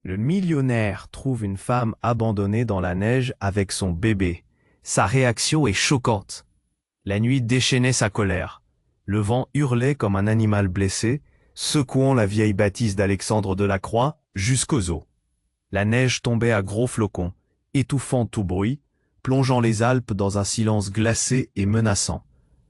Le millionnaire trouve une femme abandonnée dans la neige avec son bébé. Sa réaction est choquante. La nuit déchaînait sa colère. Le vent hurlait comme un animal blessé, secouant la vieille bâtisse d'Alexandre Delacroix jusqu'aux os. La neige tombait à gros flocons, étouffant tout bruit, plongeant les Alpes dans un silence glacé et menaçant.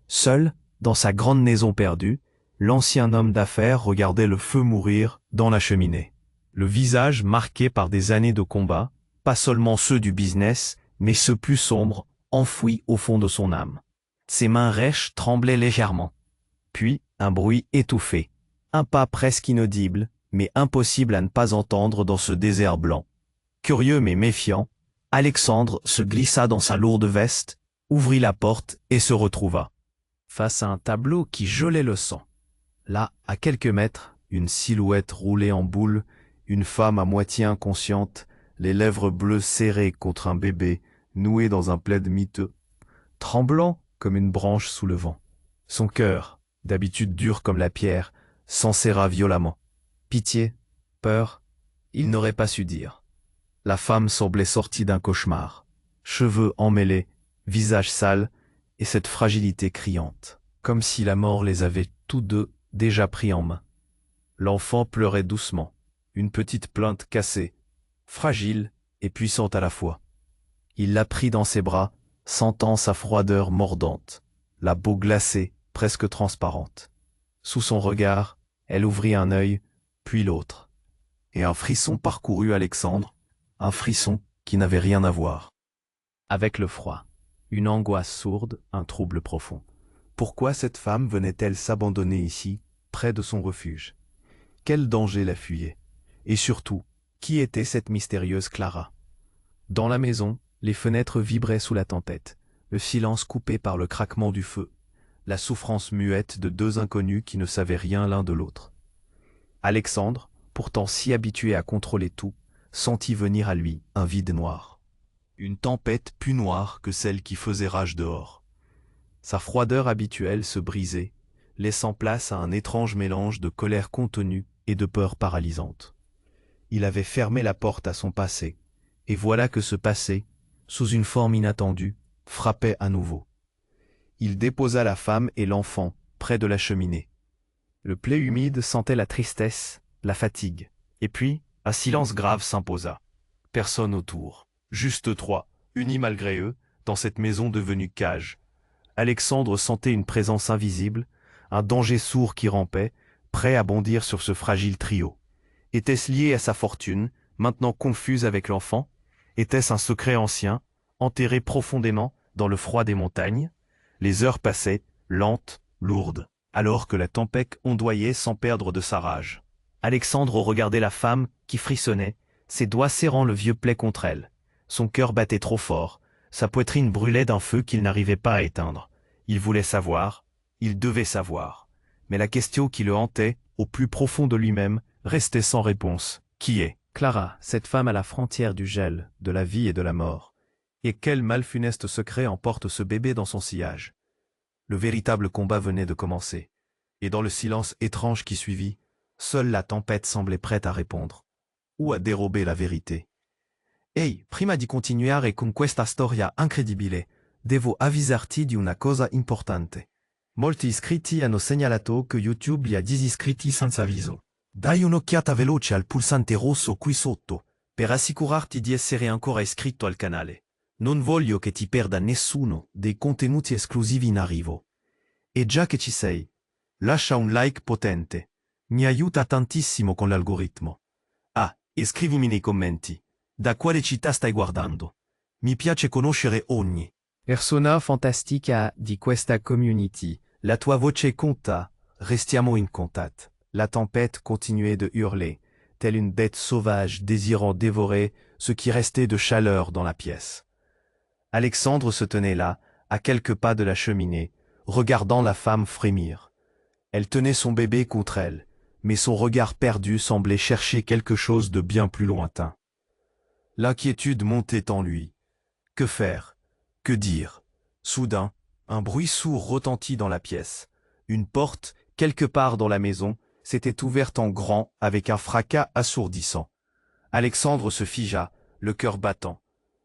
Seul, dans sa grande maison perdue, l'ancien homme d'affaires regardait le feu mourir dans la cheminée. Le visage marqué par des années de combat, pas seulement ceux du business, mais ceux plus sombres, enfouis au fond de son âme. Ses mains rêches tremblaient légèrement. Puis, un bruit étouffé. Un pas presque inaudible, mais impossible à ne pas entendre dans ce désert blanc. Curieux mais méfiant, Alexandre se glissa dans sa lourde veste, ouvrit la porte et se retrouva face à un tableau qui gelait le sang. Là, à quelques mètres, une silhouette roulée en boule, une femme à moitié inconsciente, les lèvres bleues serrées contre un bébé, noué dans un plaid miteux, tremblant comme une branche sous le vent. Son cœur, d'habitude dur comme la pierre, s'enserra violemment. Pitié, peur, il n'aurait pas su dire. La femme semblait sortie d'un cauchemar. Cheveux emmêlés, visage sale, et cette fragilité criante, comme si la mort les avait tous deux déjà pris en main. L'enfant pleurait doucement, une petite plainte cassée, fragile et puissante à la fois. Il la prit dans ses bras, sentant sa froideur mordante, la peau glacée, presque transparente. Sous son regard, elle ouvrit un œil, puis l'autre. Et un frisson parcourut Alexandre, un frisson qui n'avait rien à voir avec le froid. Une angoisse sourde, un trouble profond. Pourquoi cette femme venait-elle s'abandonner ici, près de son refuge? Quel danger la fuyait? Et surtout, qui était cette mystérieuse Clara? Dans la maison, les fenêtres vibraient sous la tempête, le silence coupé par le craquement du feu, la souffrance muette de deux inconnus qui ne savaient rien l'un de l'autre. Alexandre, pourtant si habitué à contrôler tout, sentit venir à lui un vide noir. Une tempête plus noire que celle qui faisait rage dehors. Sa froideur habituelle se brisait, laissant place à un étrange mélange de colère contenue et de peur paralysante. Il avait fermé la porte à son passé, et voilà que ce passé, sous une forme inattendue, frappait à nouveau. Il déposa la femme et l'enfant près de la cheminée. Le plaid humide sentait la tristesse, la fatigue, et puis un silence grave s'imposa. Personne autour. Juste eux trois, unis malgré eux, dans cette maison devenue cage. Alexandre sentait une présence invisible, un danger sourd qui rampait, prêt à bondir sur ce fragile trio. Était-ce lié à sa fortune, maintenant confuse avec l'enfant? Était-ce un secret ancien, enterré profondément dans le froid des montagnes? Les heures passaient, lentes, lourdes, alors que la tempête ondoyait sans perdre de sa rage. Alexandre regardait la femme qui frissonnait, ses doigts serrant le vieux plaid contre elle. Son cœur battait trop fort, sa poitrine brûlait d'un feu qu'il n'arrivait pas à éteindre. Il voulait savoir, il devait savoir. Mais la question qui le hantait, au plus profond de lui-même, restait sans réponse. Qui est Clara, cette femme à la frontière du gel, de la vie et de la mort? Et quel malfuneste secret emporte ce bébé dans son sillage? Le véritable combat venait de commencer. Et dans le silence étrange qui suivit, seule la tempête semblait prête à répondre. Ou à dérober la vérité. Ehi, prima di continuare con questa storia incredibile, devo avvisarti di una cosa importante. Molti iscritti hanno segnalato che YouTube li ha disiscritti senza avviso. Dai un'occhiata veloce al pulsante rosso qui sotto, per assicurarti di essere ancora iscritto al canale. Non voglio che ti perda nessuno dei contenuti esclusivi in arrivo. E già che ci sei, lascia un like potente. Mi aiuta tantissimo con l'algoritmo. Ah, e scrivimi nei commenti. Da quale città stai guardando? Mi piace conoscere ogni persona fantastica di questa community. La tua voce conta. Restiamo in contact. La tempête continuait de hurler, telle une bête sauvage désirant dévorer ce qui restait de chaleur dans la pièce. Alexandre se tenait là, à quelques pas de la cheminée, regardant la femme frémir. Elle tenait son bébé contre elle, mais son regard perdu semblait chercher quelque chose de bien plus lointain. L'inquiétude montait en lui. Que faire? Que dire? Soudain, un bruit sourd retentit dans la pièce. Une porte, quelque part dans la maison, s'était ouverte en grand avec un fracas assourdissant. Alexandre se figea, le cœur battant.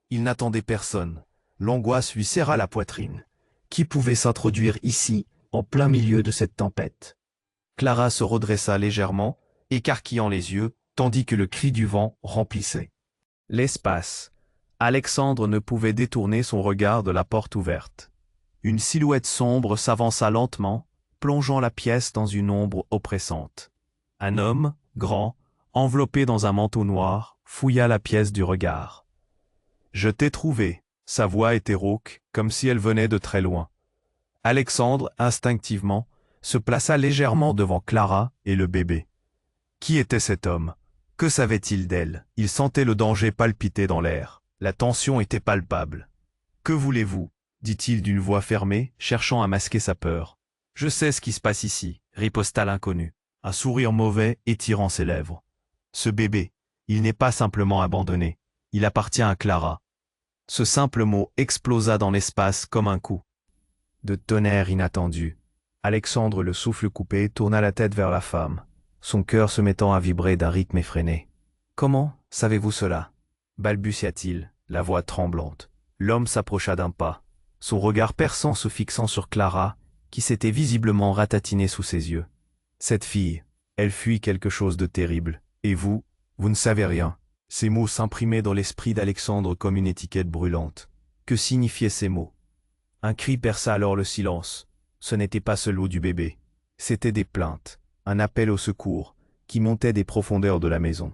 Il n'attendait personne. L'angoisse lui serra la poitrine. Qui pouvait s'introduire ici, en plein milieu de cette tempête? Clara se redressa légèrement, écarquillant les yeux, tandis que le cri du vent remplissait l'espace. Alexandre ne pouvait détourner son regard de la porte ouverte. Une silhouette sombre s'avança lentement, plongeant la pièce dans une ombre oppressante. Un homme, grand, enveloppé dans un manteau noir, fouilla la pièce du regard. « Je t'ai trouvé !» Sa voix était rauque, comme si elle venait de très loin. Alexandre, instinctivement, se plaça légèrement devant Clara et le bébé. Qui était cet homme? Que savait-il d'elle? Il sentait le danger palpiter dans l'air. La tension était palpable. « Que voulez-vous » dit-il d'une voix fermée, cherchant à masquer sa peur. « Je sais ce qui se passe ici » riposta l'inconnu, un sourire mauvais étirant ses lèvres. « Ce bébé, il n'est pas simplement abandonné. Il appartient à Clara. » Ce simple mot explosa dans l'espace comme un coup de tonnerre inattendu. Alexandre, le souffle coupé, tourna la tête vers la femme, son cœur se mettant à vibrer d'un rythme effréné. « Comment savez-vous cela » balbutia-t-il, la voix tremblante. L'homme s'approcha d'un pas, son regard perçant se fixant sur Clara, qui s'était visiblement ratatinée sous ses yeux. « Cette fille, elle fuit quelque chose de terrible. Et vous ne savez rien. » Ces mots s'imprimaient dans l'esprit d'Alexandre comme une étiquette brûlante. Que signifiaient ces mots? Un cri perça alors le silence. Ce n'était pas celui du bébé. C'étaient des plaintes, un appel au secours, qui montait des profondeurs de la maison.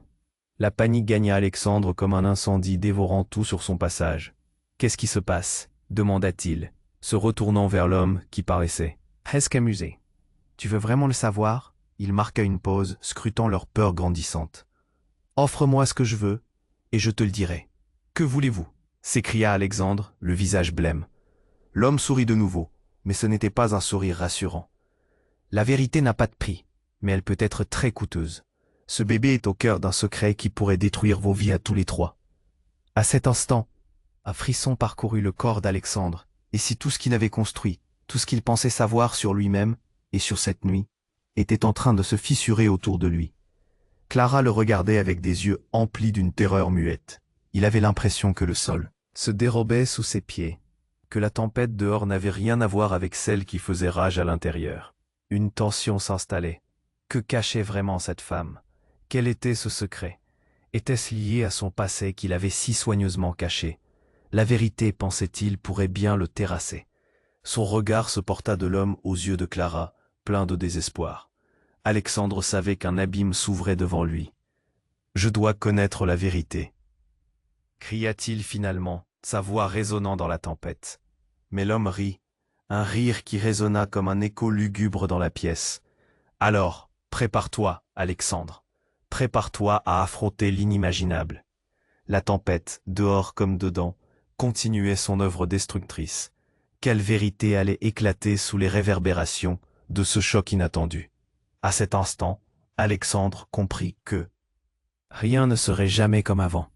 La panique gagna Alexandre comme un incendie dévorant tout sur son passage. « Qu'est-ce qui se passe » demanda-t-il, se retournant vers l'homme qui paraissait presque amusé. « Tu veux vraiment le savoir » Il marqua une pause, scrutant leur peur grandissante. « Offre-moi ce que je veux, et je te le dirai. »« Que voulez-vous » s'écria Alexandre, le visage blême. L'homme sourit de nouveau, mais ce n'était pas un sourire rassurant. « La vérité n'a pas de prix, mais elle peut être très coûteuse. Ce bébé est au cœur d'un secret qui pourrait détruire vos vies à tous les trois. » À cet instant, un frisson parcourut le corps d'Alexandre, et si tout ce qu'il avait construit, tout ce qu'il pensait savoir sur lui-même et sur cette nuit, était en train de se fissurer autour de lui. Clara le regardait avec des yeux emplis d'une terreur muette. Il avait l'impression que le sol se dérobait sous ses pieds, que la tempête dehors n'avait rien à voir avec celle qui faisait rage à l'intérieur. Une tension s'installait. Que cachait vraiment cette femme? Quel était ce secret? Était-ce lié à son passé qu'il avait si soigneusement caché? La vérité, pensait-il, pourrait bien le terrasser. Son regard se porta de l'homme aux yeux de Clara, plein de désespoir. Alexandre savait qu'un abîme s'ouvrait devant lui. « Je dois connaître la vérité » cria-t-il finalement, sa voix résonnant dans la tempête. Mais l'homme rit, un rire qui résonna comme un écho lugubre dans la pièce. « Alors, prépare-toi, Alexandre. Prépare-toi à affronter l'inimaginable. » La tempête, dehors comme dedans, continuait son œuvre destructrice. Quelle vérité allait éclater sous les réverbérations de ce choc inattendu? À cet instant, Alexandre comprit que rien ne serait jamais comme avant.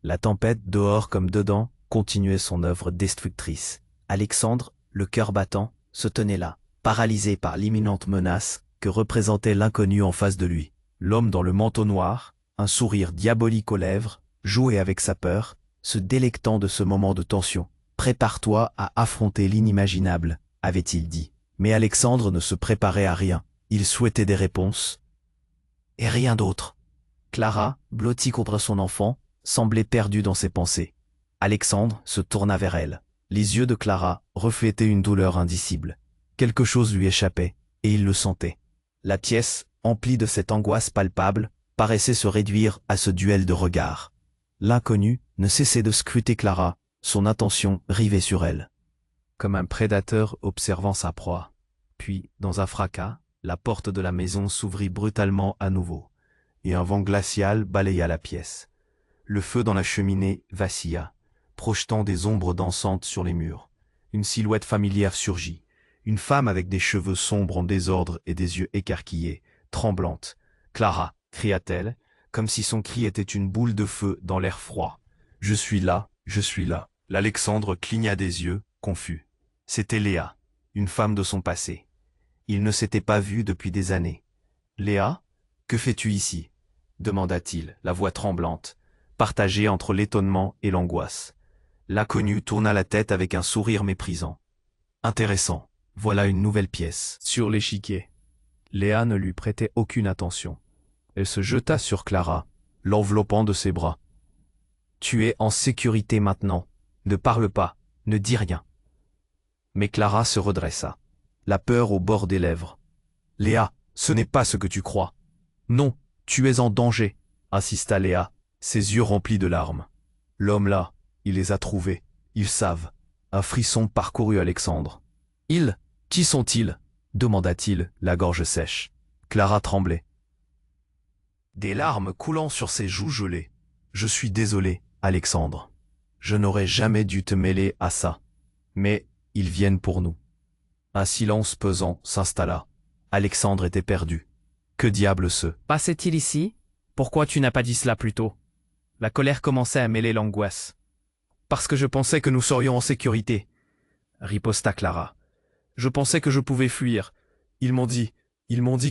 La tempête, dehors comme dedans, continuait son œuvre destructrice. Alexandre, le cœur battant, se tenait là, paralysé par l'imminente menace que représentait l'inconnu en face de lui. L'homme dans le manteau noir, un sourire diabolique aux lèvres, jouait avec sa peur, se délectant de ce moment de tension. « Prépare-toi à affronter l'inimaginable », avait-il dit. Mais Alexandre ne se préparait à rien. Il souhaitait des réponses. Et rien d'autre. Clara, blottie contre son enfant, semblait perdue dans ses pensées. Alexandre se tourna vers elle. Les yeux de Clara reflétaient une douleur indicible. Quelque chose lui échappait, et il le sentait. La pièce, emplie de cette angoisse palpable, paraissait se réduire à ce duel de regards. L'inconnu ne cessait de scruter Clara, son attention rivée sur elle, comme un prédateur observant sa proie. Puis, dans un fracas, la porte de la maison s'ouvrit brutalement à nouveau, et un vent glacial balaya la pièce. Le feu dans la cheminée vacilla, projetant des ombres dansantes sur les murs. Une silhouette familière surgit, une femme avec des cheveux sombres en désordre et des yeux écarquillés, tremblante. « Clara !» cria-t-elle, comme si son cri était une boule de feu dans l'air froid. « Je suis là, je suis là. » L'Alexandre cligna des yeux, confus. C'était Léa, une femme de son passé. Il ne s'était pas vu depuis des années. « Léa, que fais-tu ici » demanda-t-il, la voix tremblante. partagée entre l'étonnement et l'angoisse. L'inconnu tourna la tête avec un sourire méprisant. Intéressant, voilà une nouvelle pièce. Sur l'échiquier. Léa ne lui prêtait aucune attention. Elle se jeta sur Clara, l'enveloppant de ses bras. Tu es en sécurité maintenant. Ne parle pas, ne dis rien. Mais Clara se redressa, la peur au bord des lèvres. Léa, ce n'est pas ce que tu crois. Non, tu es en danger, insista Léa, ses yeux remplis de larmes. L'homme là, il les a trouvés, ils savent. Un frisson parcourut Alexandre. Ils, qui sont-ils? Demanda-t-il, la gorge sèche. Clara tremblait. Des larmes coulant sur ses joues gelées. Je suis désolé, Alexandre. Je n'aurais jamais dû te mêler à ça. Mais, ils viennent pour nous. Un silence pesant s'installa. Alexandre était perdu. Que diable se passait-il ici? Pourquoi tu n'as pas dit cela plus tôt? La colère commençait à mêler l'angoisse. Parce que je pensais que nous serions en sécurité, riposta Clara. Je pensais que je pouvais fuir. Ils m'ont dit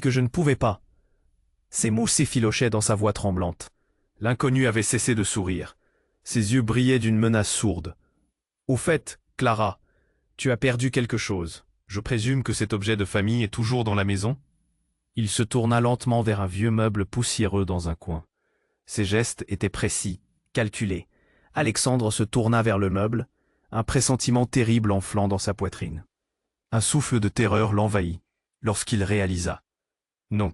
que je ne pouvais pas. Ces mots s'effilochaient dans sa voix tremblante. L'inconnu avait cessé de sourire. Ses yeux brillaient d'une menace sourde. Au fait, Clara, tu as perdu quelque chose. Je présume que cet objet de famille est toujours dans la maison? Il se tourna lentement vers un vieux meuble poussiéreux dans un coin. Ses gestes étaient précis, calculés. Alexandre se tourna vers le meuble, un pressentiment terrible enflant dans sa poitrine. Un souffle de terreur l'envahit, lorsqu'il réalisa. Non.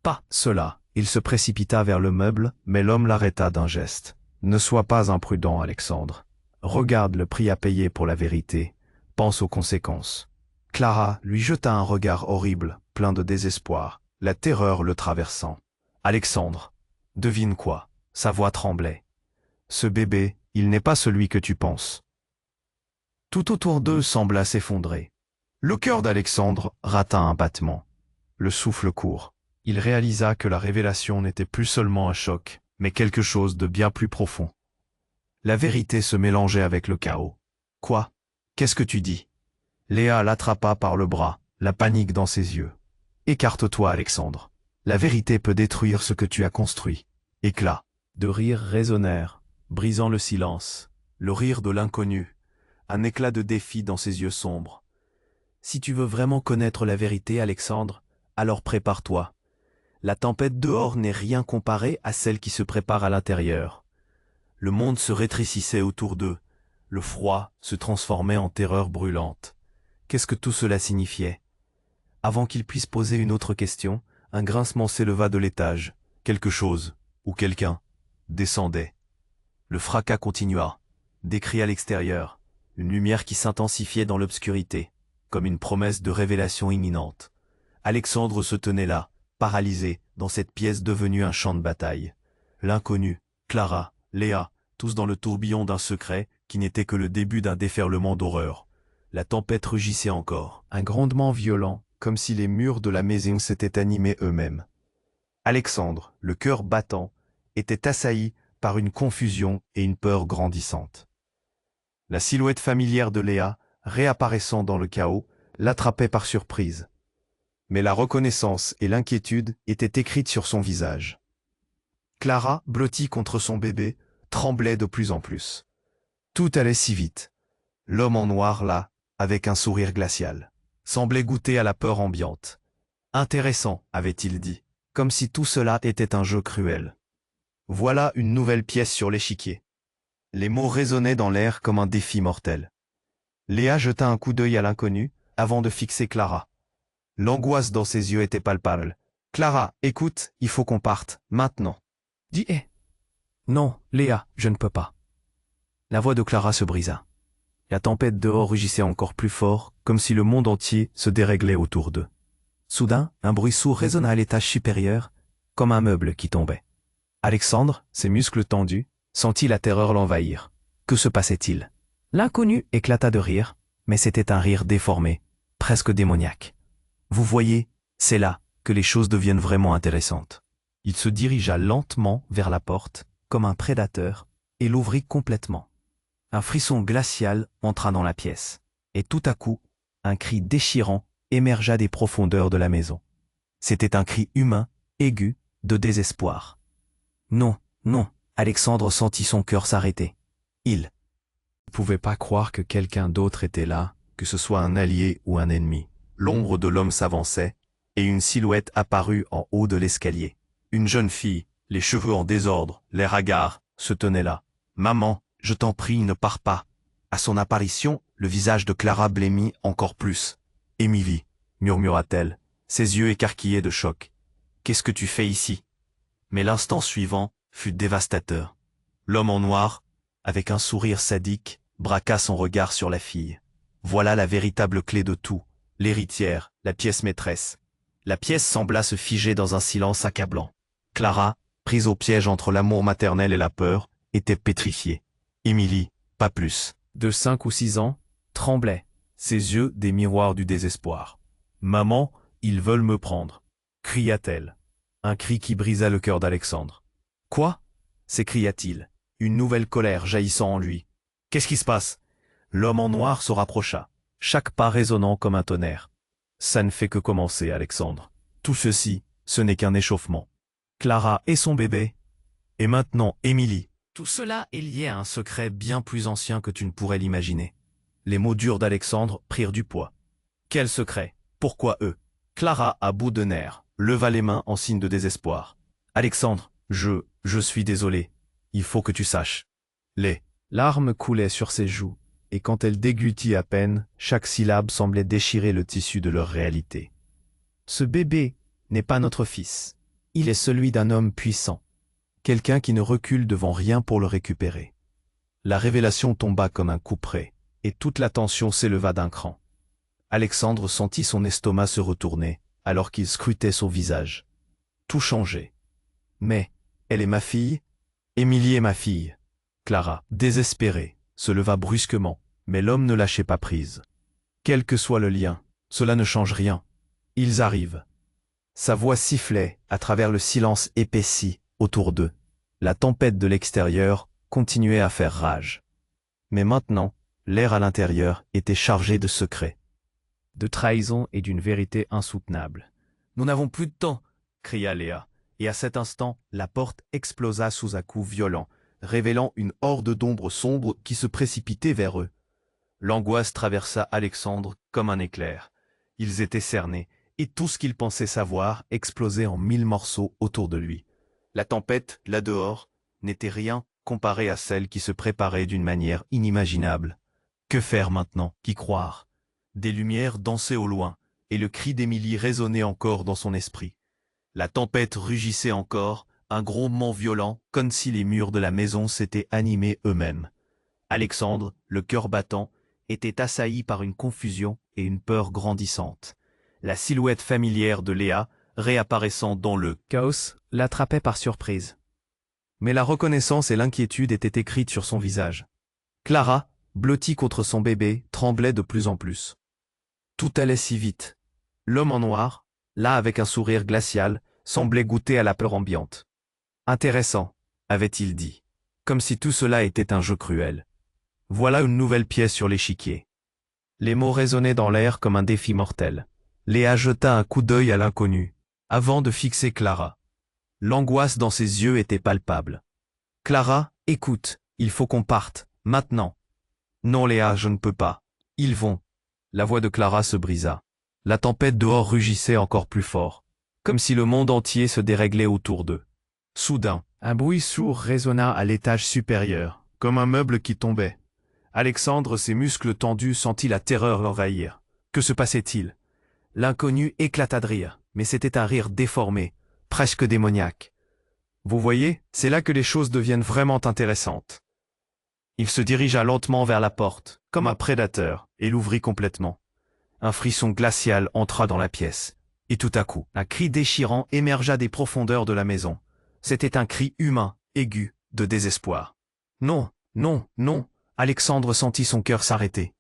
Pas cela. Il se précipita vers le meuble, mais l'homme l'arrêta d'un geste. Ne sois pas imprudent, Alexandre. Regarde le prix à payer pour la vérité. Pense aux conséquences. Clara lui jeta un regard horrible, plein de désespoir, la terreur le traversant. Alexandre, devine quoi? Sa voix tremblait. Ce bébé, il n'est pas celui que tu penses. Tout autour d'eux sembla s'effondrer. Le cœur d'Alexandre rata un battement. Le souffle court. Il réalisa que la révélation n'était plus seulement un choc, mais quelque chose de bien plus profond. La vérité se mélangeait avec le chaos. Quoi? Qu'est-ce que tu dis? Léa l'attrapa par le bras, la panique dans ses yeux. Écarte-toi, Alexandre. La vérité peut détruire ce que tu as construit. Éclats de rire résonnèrent, brisant le silence. Le rire de l'inconnu. Un éclat de défi dans ses yeux sombres. Si tu veux vraiment connaître la vérité, Alexandre, alors prépare-toi. La tempête dehors n'est rien comparée à celle qui se prépare à l'intérieur. Le monde se rétrécissait autour d'eux. Le froid se transformait en terreur brûlante. Qu'est-ce que tout cela signifiait? Avant qu'il puisse poser une autre question, un grincement s'éleva de l'étage. Quelque chose, ou quelqu'un, descendait. Le fracas continua. Des cris à l'extérieur. Une lumière qui s'intensifiait dans l'obscurité, comme une promesse de révélation imminente. Alexandre se tenait là, paralysé, dans cette pièce devenue un champ de bataille. L'inconnu, Clara, Léa, tous dans le tourbillon d'un secret qui n'était que le début d'un déferlement d'horreur. La tempête rugissait encore, un grondement violent, comme si les murs de la maison s'étaient animés eux-mêmes. Alexandre, le cœur battant, était assailli par une confusion et une peur grandissantes. La silhouette familière de Léa, réapparaissant dans le chaos, l'attrapait par surprise. Mais la reconnaissance et l'inquiétude étaient écrites sur son visage. Clara, blottie contre son bébé, tremblait de plus en plus. Tout allait si vite. L'homme en noir, là, avec un sourire glacial, semblait goûter à la peur ambiante. Intéressant, avait-il dit, comme si tout cela était un jeu cruel. Voilà une nouvelle pièce sur l'échiquier. Les mots résonnaient dans l'air comme un défi mortel. Léa jeta un coup d'œil à l'inconnu, avant de fixer Clara. L'angoisse dans ses yeux était palpable. « Clara, écoute, il faut qu'on parte, maintenant. » Dis-et. Non, Léa, je ne peux pas. La voix de Clara se brisa. La tempête dehors rugissait encore plus fort, comme si le monde entier se déréglait autour d'eux. Soudain, un bruit sourd résonna à l'étage supérieur, comme un meuble qui tombait. Alexandre, ses muscles tendus, sentit la terreur l'envahir. Que se passait-il? L'inconnu éclata de rire, mais c'était un rire déformé, presque démoniaque. Vous voyez, c'est là que les choses deviennent vraiment intéressantes. Il se dirigea lentement vers la porte, comme un prédateur, et l'ouvrit complètement. Un frisson glacial entra dans la pièce, et tout à coup, un cri déchirant émergea des profondeurs de la maison. C'était un cri humain, aigu, de désespoir. Non, non, Alexandre sentit son cœur s'arrêter. Il ne pouvait pas croire que quelqu'un d'autre était là, que ce soit un allié ou un ennemi. L'ombre de l'homme s'avançait, et une silhouette apparut en haut de l'escalier. Une jeune fille, les cheveux en désordre, l'air hagard, se tenait là. « Maman, je t'en prie, ne pars pas. » À son apparition, le visage de Clara blêmit encore plus. « Émilie, » murmura-t-elle, ses yeux écarquillés de choc. « Qu'est-ce que tu fais ici ?» Mais l'instant suivant fut dévastateur. L'homme en noir, avec un sourire sadique, braqua son regard sur la fille. Voilà la véritable clé de tout, l'héritière, la pièce maîtresse. La pièce sembla se figer dans un silence accablant. Clara, prise au piège entre l'amour maternel et la peur, était pétrifiée. Émilie, pas plus. De 5 ou 6 ans, tremblait, ses yeux des miroirs du désespoir. « Maman, ils veulent me prendre !» cria-t-elle. Un cri qui brisa le cœur d'Alexandre. « Quoi ?» s'écria-t-il, une nouvelle colère jaillissant en lui. « Qu'est-ce qui se passe ?» L'homme en noir se rapprocha, chaque pas résonnant comme un tonnerre. « Ça ne fait que commencer, Alexandre. Tout ceci, ce n'est qu'un échauffement. Clara et son bébé. Et maintenant, Émilie. Tout cela est lié à un secret bien plus ancien que tu ne pourrais l'imaginer. » Les mots durs d'Alexandre prirent du poids. Quel secret? Pourquoi eux? Clara, à bout de nerfs, leva les mains en signe de désespoir. « Alexandre, je suis désolé. Il faut que tu saches. » Les larmes coulaient sur ses joues, et quand elle déglutit à peine, chaque syllabe semblait déchirer le tissu de leur réalité. « Ce bébé n'est pas notre fils. Il est celui d'un homme puissant. Quelqu'un qui ne recule devant rien pour le récupérer. » La révélation tomba comme un couperet, et toute la tension s'éleva d'un cran. Alexandre sentit son estomac se retourner, alors qu'il scrutait son visage. Tout changeait. « Mais, elle est ma fille? Émilie est ma fille. » Clara, désespérée, se leva brusquement, mais l'homme ne lâchait pas prise. « Quel que soit le lien, cela ne change rien. Ils arrivent. » Sa voix sifflait à travers le silence épaissi autour d'eux. La tempête de l'extérieur continuait à faire rage. Mais maintenant, l'air à l'intérieur était chargé de secrets, de trahison et d'une vérité insoutenable. « Nous n'avons plus de temps !» cria Léa, et à cet instant, la porte explosa sous un coup violent, révélant une horde d'ombres sombres qui se précipitaient vers eux. L'angoisse traversa Alexandre comme un éclair. Ils étaient cernés, et tout ce qu'il pensait savoir explosait en 1000 morceaux autour de lui. La tempête, là dehors, n'était rien comparée à celle qui se préparait d'une manière inimaginable. Que faire maintenant? Qu'y croire? Des lumières dansaient au loin, et le cri d'Émilie résonnait encore dans son esprit. La tempête rugissait encore, un grondement violent, comme si les murs de la maison s'étaient animés eux-mêmes. Alexandre, le cœur battant, était assailli par une confusion et une peur grandissante. La silhouette familière de Léa, réapparaissant dans le chaos, l'attrapait par surprise. Mais la reconnaissance et l'inquiétude étaient écrites sur son visage. Clara, blottie contre son bébé, tremblait de plus en plus. Tout allait si vite. L'homme en noir, là avec un sourire glacial, semblait goûter à la peur ambiante. « Intéressant, » avait-il dit, comme si tout cela était un jeu cruel. Voilà une nouvelle pièce sur l'échiquier. Les mots résonnaient dans l'air comme un défi mortel. Léa jeta un coup d'œil à l'inconnu, avant de fixer Clara. L'angoisse dans ses yeux était palpable. « Clara, écoute, il faut qu'on parte, maintenant. »« Non Léa, je ne peux pas. Ils vont. » La voix de Clara se brisa. La tempête dehors rugissait encore plus fort, comme si le monde entier se déréglait autour d'eux. Soudain, un bruit sourd résonna à l'étage supérieur, comme un meuble qui tombait. Alexandre, ses muscles tendus, sentit la terreur l'envahir. Que se passait-il? L'inconnu éclata de rire, mais c'était un rire déformé, presque démoniaque. Vous voyez, c'est là que les choses deviennent vraiment intéressantes. Il se dirigea lentement vers la porte, comme un prédateur, et l'ouvrit complètement. Un frisson glacial entra dans la pièce, et tout à coup, un cri déchirant émergea des profondeurs de la maison. C'était un cri humain, aigu, de désespoir. Non, non, non, Alexandre sentit son cœur s'arrêter.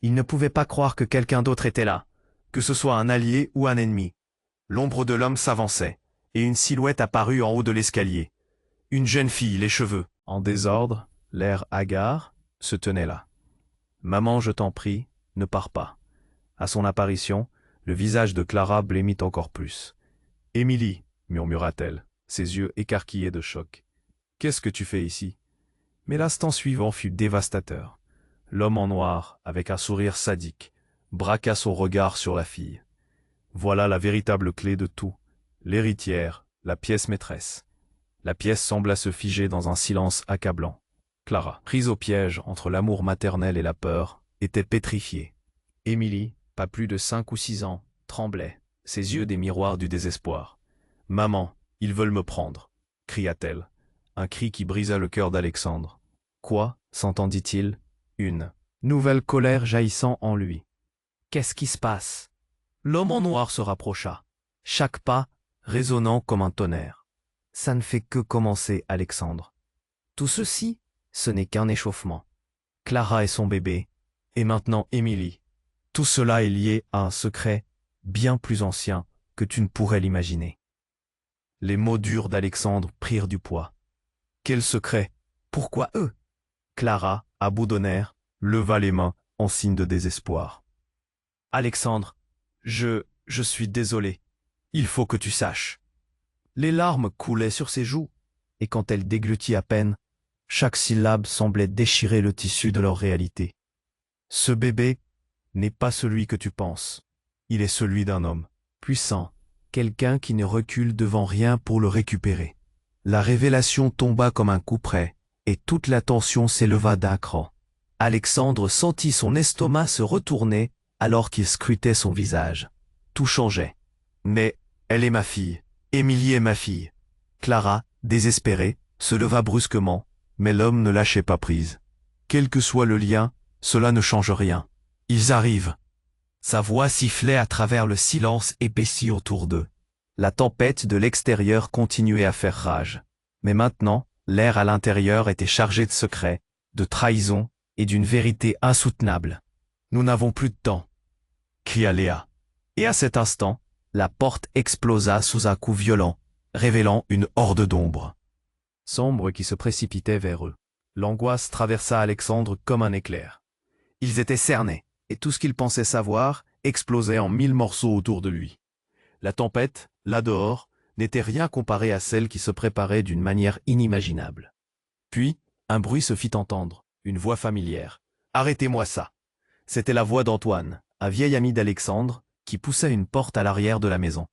Il ne pouvait pas croire que quelqu'un d'autre était là, que ce soit un allié ou un ennemi. L'ombre de l'homme s'avançait, et une silhouette apparut en haut de l'escalier. Une jeune fille, les cheveux en désordre, l'air hagard, se tenait là. « Maman, je t'en prie, ne pars pas. » À son apparition, le visage de Clara blêmit encore plus. « Émilie, » murmura-t-elle, ses yeux écarquillés de choc. Qu'est-ce que tu fais ici? Mais l'instant suivant fut dévastateur. L'homme en noir, avec un sourire sadique, braqua son regard sur la fille. Voilà la véritable clé de tout. L'héritière, la pièce maîtresse. La pièce sembla se figer dans un silence accablant. Clara, prise au piège entre l'amour maternel et la peur, était pétrifiée. Émilie, pas plus de 5 ou 6 ans, tremblait, ses yeux des miroirs du désespoir. « Maman, ils veulent me prendre !» cria-t-elle. Un cri qui brisa le cœur d'Alexandre. Quoi, s'entendit-il? Une nouvelle colère jaillissant en lui. Qu'est-ce qui se passe? L'homme en noir se rapprocha, chaque pas résonnant comme un tonnerre. Ça ne fait que commencer, Alexandre. Tout ceci, ce n'est qu'un échauffement. Clara et son bébé, et maintenant Émilie. Tout cela est lié à un secret bien plus ancien que tu ne pourrais l'imaginer. Les mots durs d'Alexandre prirent du poids. Quel secret? Pourquoi eux? Clara, à bout de nerfs, leva les mains en signe de désespoir. Alexandre, je suis désolé. Il faut que tu saches. Les larmes coulaient sur ses joues, et quand elle déglutit à peine, chaque syllabe semblait déchirer le tissu de leur réalité. Ce bébé n'est pas celui que tu penses. Il est celui d'un homme, puissant, quelqu'un qui ne recule devant rien pour le récupérer. La révélation tomba comme un coup près, et toute la tension s'éleva d'un cran. Alexandre sentit son estomac se retourner alors qu'il scrutait son visage. Tout changeait. Mais, elle est ma fille. Émilie est ma fille. Clara, désespérée, se leva brusquement, mais l'homme ne lâchait pas prise. Quel que soit le lien, cela ne change rien. Ils arrivent. Sa voix sifflait à travers le silence épaissi autour d'eux. La tempête de l'extérieur continuait à faire rage. Mais maintenant, l'air à l'intérieur était chargé de secrets, de trahison et d'une vérité insoutenable. Nous n'avons plus de temps, cria Léa. Et à cet instant, la porte explosa sous un coup violent, révélant une horde d'ombre. Sombre qui se précipitait vers eux. L'angoisse traversa Alexandre comme un éclair. Ils étaient cernés, et tout ce qu'ils pensaient savoir explosait en 1000 morceaux autour de lui. La tempête, là dehors, n'était rien comparé à celle qui se préparait d'une manière inimaginable. Puis, un bruit se fit entendre, une voix familière. « Arrêtez-moi ça !» C'était la voix d'Antoine, un vieil ami d'Alexandre, qui poussait une porte à l'arrière de la maison.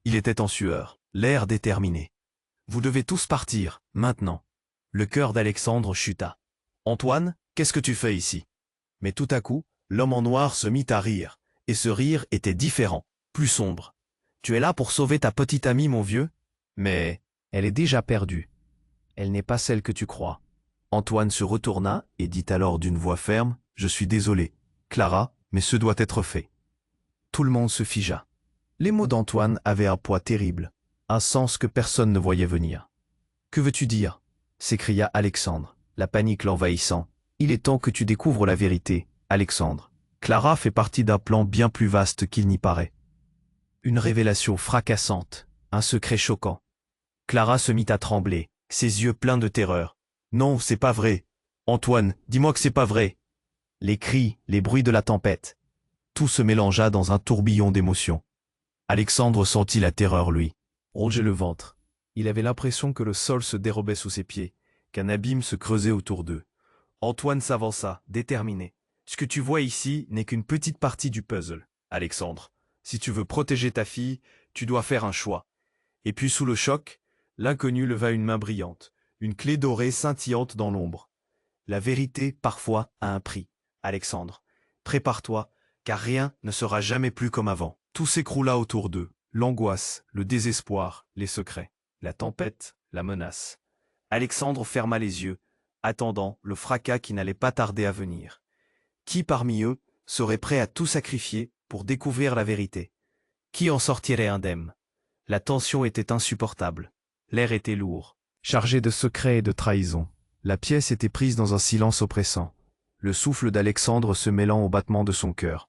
Il était en sueur, l'air déterminé. « Vous devez tous partir, maintenant !» Le cœur d'Alexandre chuta. « Antoine, qu'est-ce que tu fais ici ?» Mais tout à coup, l'homme en noir se mit à rire, et ce rire était différent, plus sombre. « Tu es là pour sauver ta petite amie, mon vieux ? Mais elle est déjà perdue. Elle n'est pas celle que tu crois. » Antoine se retourna et dit alors d'une voix ferme, « Je suis désolé, Clara, mais ce doit être fait. » Tout le monde se figea. Les mots d'Antoine avaient un poids terrible, un sens que personne ne voyait venir. « Que veux-tu dire ?» s'écria Alexandre, la panique l'envahissant. « Il est temps que tu découvres la vérité, Alexandre. Clara fait partie d'un plan bien plus vaste qu'il n'y paraît. » Une révélation fracassante, un secret choquant. Clara se mit à trembler, ses yeux pleins de terreur. « Non, c'est pas vrai. Antoine, dis-moi que c'est pas vrai. » Les cris, les bruits de la tempête. Tout se mélangea dans un tourbillon d'émotions. Alexandre sentit la terreur, lui, ronger le ventre. Il avait l'impression que le sol se dérobait sous ses pieds, qu'un abîme se creusait autour d'eux. Antoine s'avança, déterminé. « Ce que tu vois ici n'est qu'une petite partie du puzzle, Alexandre. Si tu veux protéger ta fille, tu dois faire un choix. » Et puis sous le choc, l'inconnu leva une main brillante, une clé dorée scintillante dans l'ombre. La vérité, parfois, a un prix, Alexandre. Prépare-toi, car rien ne sera jamais plus comme avant. Tout s'écroula autour d'eux, l'angoisse, le désespoir, les secrets, la tempête, la menace. Alexandre ferma les yeux, attendant le fracas qui n'allait pas tarder à venir. Qui parmi eux serait prêt à tout sacrifier pour découvrir la vérité? Qui en sortirait indemne? La tension était insupportable. L'air était lourd, chargé de secrets et de trahison. La pièce était prise dans un silence oppressant, le souffle d'Alexandre se mêlant au battement de son cœur.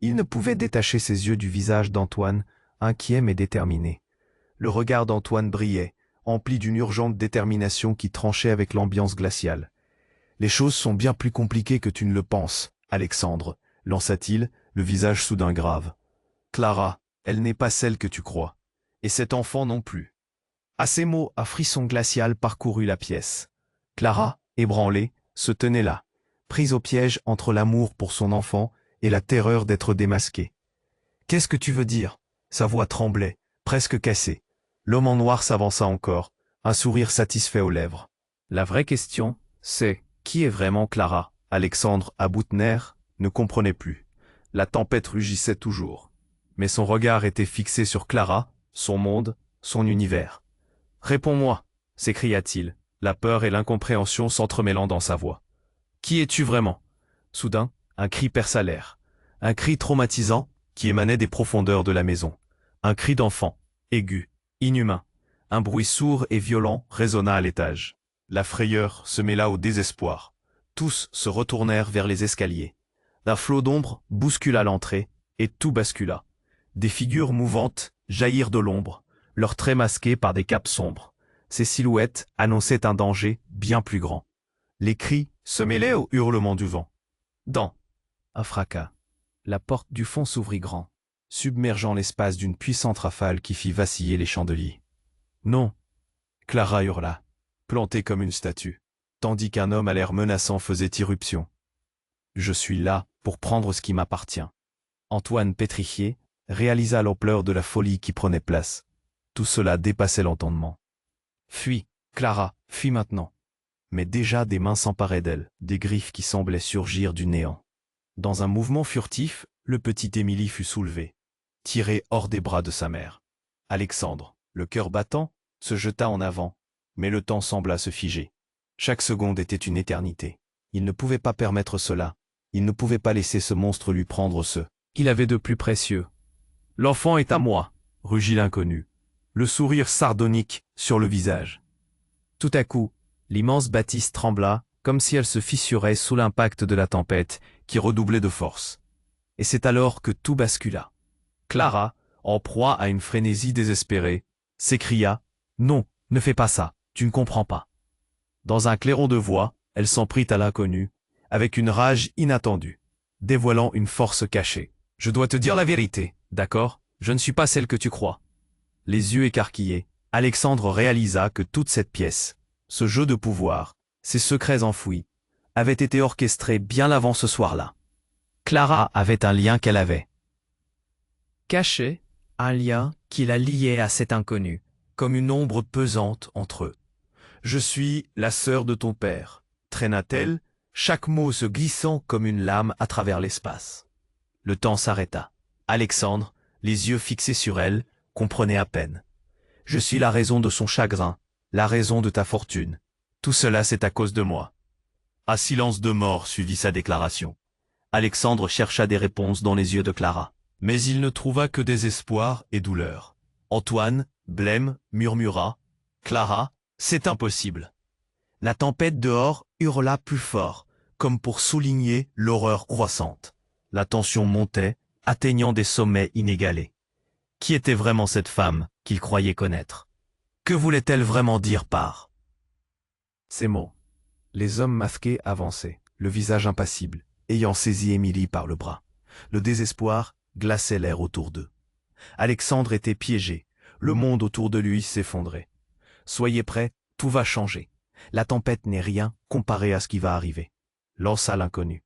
Il ne pouvait détacher ses yeux du visage d'Antoine, inquiet mais déterminé. Le regard d'Antoine brillait, empli d'une urgente détermination qui tranchait avec l'ambiance glaciale. « Les choses sont bien plus compliquées que tu ne le penses, Alexandre, » lança-t-il, le visage soudain grave. « Clara, elle n'est pas celle que tu crois. Et cet enfant non plus. À ces mots, un frisson glacial parcourut la pièce. Clara, ébranlée, se tenait là, prise au piège entre l'amour pour son enfant et la terreur d'être démasquée. « Qu'est-ce que tu veux dire ?» Sa voix tremblait, presque cassée. L'homme en noir s'avança encore, un sourire satisfait aux lèvres. « La vraie question, c'est qui est vraiment Clara ?» Alexandre, à bout de nerfs, ne comprenait plus. La tempête rugissait toujours. Mais son regard était fixé sur Clara, son monde, son univers. « Réponds-moi !» s'écria-t-il, la peur et l'incompréhension s'entremêlant dans sa voix. « Qui es-tu vraiment ?» Soudain, un cri perça l'air. Un cri traumatisant qui émanait des profondeurs de la maison. Un cri d'enfant, aigu, inhumain. Un bruit sourd et violent résonna à l'étage. La frayeur se mêla au désespoir. Tous se retournèrent vers les escaliers. Un flot d'ombre bouscula l'entrée, et tout bascula. Des figures mouvantes jaillirent de l'ombre, leurs traits masqués par des capes sombres. Ces silhouettes annonçaient un danger bien plus grand. Les cris se mêlaient aux hurlements du vent. Dans un fracas, la porte du fond s'ouvrit grand, submergeant l'espace d'une puissante rafale qui fit vaciller les chandeliers. « Non !» Clara hurla, plantée comme une statue, tandis qu'un homme à l'air menaçant faisait irruption. « Je suis là pour prendre ce qui m'appartient. » Antoine, pétrifié, réalisa l'ampleur de la folie qui prenait place. Tout cela dépassait l'entendement. « Fuis, Clara, fuis maintenant !» Mais déjà des mains s'emparaient d'elle, des griffes qui semblaient surgir du néant. Dans un mouvement furtif, le petit Émilie fut soulevé, tiré hors des bras de sa mère. Alexandre, le cœur battant, se jeta en avant, mais le temps sembla se figer. Chaque seconde était une éternité. Il ne pouvait pas permettre cela. Il ne pouvait pas laisser ce monstre lui prendre ce qu'il avait de plus précieux. « L'enfant est à moi !» rugit l'inconnu, le sourire sardonique sur le visage. Tout à coup, l'immense bâtisse trembla, comme si elle se fissurait sous l'impact de la tempête, qui redoublait de force. Et c'est alors que tout bascula. Clara, en proie à une frénésie désespérée, s'écria « Non, ne fais pas ça, tu ne comprends pas. » Dans un clairon de voix, elle s'en prit à l'inconnu, avec une rage inattendue, dévoilant une force cachée. « Je dois te dire la vérité, d'accord ? Je ne suis pas celle que tu crois. » Les yeux écarquillés, Alexandre réalisa que toute cette pièce, ce jeu de pouvoir, ces secrets enfouis, avaient été orchestrés bien avant ce soir-là. Clara avait un lien qu'elle avait caché, un lien qui la liait à cet inconnu, comme une ombre pesante entre eux. « Je suis la sœur de ton père », traîna-t-elle, chaque mot se glissant comme une lame à travers l'espace. Le temps s'arrêta. Alexandre, les yeux fixés sur elle, comprenait à peine. « Je suis la raison de son chagrin, la raison de ta fortune. Tout cela, c'est à cause de moi. » Un silence de mort suivit sa déclaration. Alexandre chercha des réponses dans les yeux de Clara. Mais il ne trouva que désespoir et douleur. Antoine, blême, murmura « Clara, c'est impossible !» La tempête dehors hurla plus fort, comme pour souligner l'horreur croissante. La tension montait, atteignant des sommets inégalés. Qui était vraiment cette femme qu'il croyait connaître? Que voulait-elle vraiment dire par ces mots? Les hommes masqués avançaient, le visage impassible, ayant saisi Émilie par le bras. Le désespoir glaçait l'air autour d'eux. Alexandre était piégé, le monde autour de lui s'effondrait. « Soyez prêts, tout va changer. La tempête n'est rien comparé à ce qui va arriver. » Lança l'inconnu.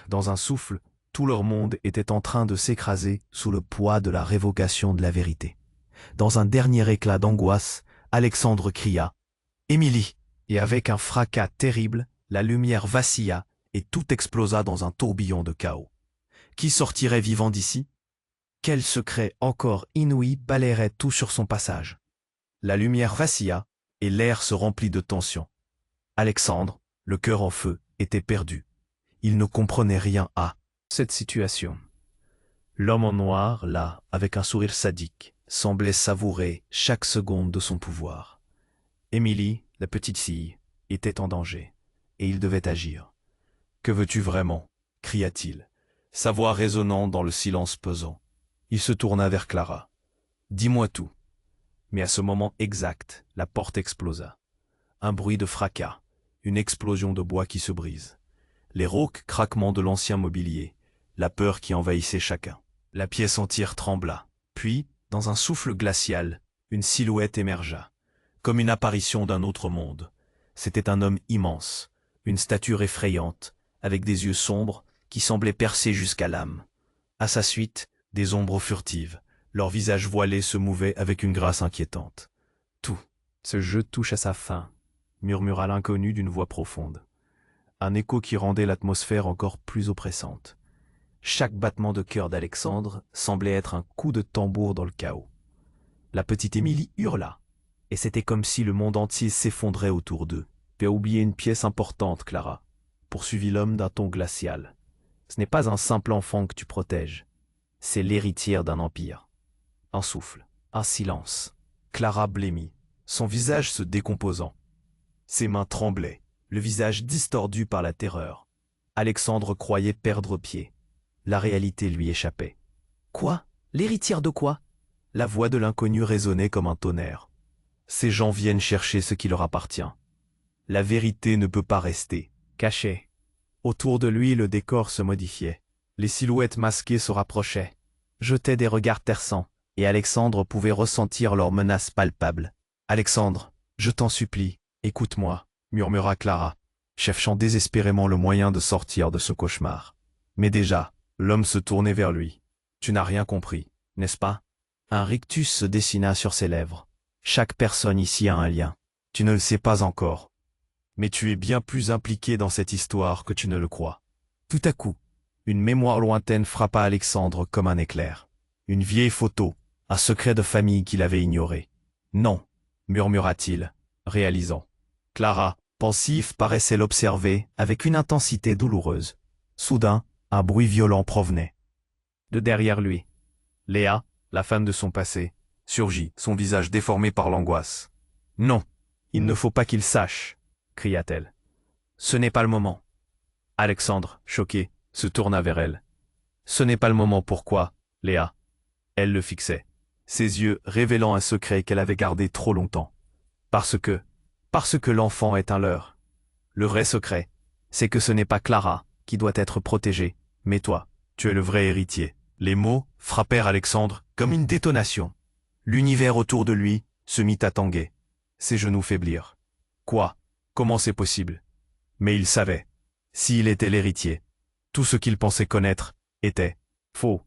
Dans un souffle, tout leur monde était en train de s'écraser sous le poids de la révocation de la vérité. Dans un dernier éclat d'angoisse, Alexandre cria « Émilie !» Et avec un fracas terrible, la lumière vacilla et tout explosa dans un tourbillon de chaos. Qui sortirait vivant d'ici? Quel secret encore inouï balayerait tout sur son passage? La lumière vacilla et l'air se remplit de tension. Alexandre, le cœur en feu, était perdu. Il ne comprenait rien à cette situation. L'homme en noir, là, avec un sourire sadique, semblait savourer chaque seconde de son pouvoir. Émilie, la petite fille, était en danger, et il devait agir. « Que veux-tu vraiment ?» cria-t-il, sa voix résonnant dans le silence pesant. Il se tourna vers Clara. « Dis-moi tout. » Mais à ce moment exact, la porte explosa. Un bruit de fracas, une explosion de bois qui se brise. Les rauques craquements de l'ancien mobilier, la peur qui envahissait chacun. La pièce entière trembla. Puis, dans un souffle glacial, une silhouette émergea. comme une apparition d'un autre monde. C'était un homme immense, une stature effrayante, avec des yeux sombres qui semblaient percer jusqu'à l'âme. À sa suite, des ombres furtives, leurs visages voilés se mouvaient avec une grâce inquiétante. Tout, ce jeu touche à sa fin, murmura l'inconnu d'une voix profonde. Un écho qui rendait l'atmosphère encore plus oppressante. Chaque battement de cœur d'Alexandre semblait être un coup de tambour dans le chaos. La petite Émilie hurla, et c'était comme si le monde entier s'effondrait autour d'eux. Tu as oublié une pièce importante, Clara, poursuivit l'homme d'un ton glacial. Ce n'est pas un simple enfant que tu protèges, c'est l'héritière d'un empire. Un souffle, un silence. Clara blêmit, son visage se décomposant. Ses mains tremblaient, le visage distordu par la terreur. Alexandre croyait perdre pied. La réalité lui échappait. Quoi? L'héritière de quoi? La voix de l'inconnu résonnait comme un tonnerre. Ces gens viennent chercher ce qui leur appartient. La vérité ne peut pas rester cachée. Autour de lui, le décor se modifiait. Les silhouettes masquées se rapprochaient, jetaient des regards terçants, et Alexandre pouvait ressentir leurs menaces palpables. « Alexandre, je t'en supplie, écoute-moi » murmura Clara, cherchant désespérément le moyen de sortir de ce cauchemar. Mais déjà, l'homme se tournait vers lui. « Tu n'as rien compris, n'est-ce pas ?» Un rictus se dessina sur ses lèvres. « Chaque personne ici a un lien. Tu ne le sais pas encore. Mais tu es bien plus impliqué dans cette histoire que tu ne le crois. » Tout à coup, une mémoire lointaine frappa Alexandre comme un éclair. Une vieille photo, un secret de famille qu'il avait ignoré. « Non » murmura-t-il, réalisant. Clara, pensive, paraissait l'observer avec une intensité douloureuse. Soudain, un bruit violent provenait de derrière lui. Léa, la femme de son passé, surgit, son visage déformé par l'angoisse. « Non, il ne faut pas qu'il sache !» cria-t-elle. « Ce n'est pas le moment. » Alexandre, choqué, se tourna vers elle. « Ce n'est pas le moment, pourquoi, Léa ?» Elle le fixait, ses yeux révélant un secret qu'elle avait gardé trop longtemps. Parce que l'enfant est un leurre. Le vrai secret, c'est que ce n'est pas Clara qui doit être protégée, mais toi, tu es le vrai héritier. Les mots frappèrent Alexandre comme une détonation. L'univers autour de lui se mit à tanguer. Ses genoux faiblirent. Quoi? Comment c'est possible? Mais il savait. S'il était l'héritier, tout ce qu'il pensait connaître était faux.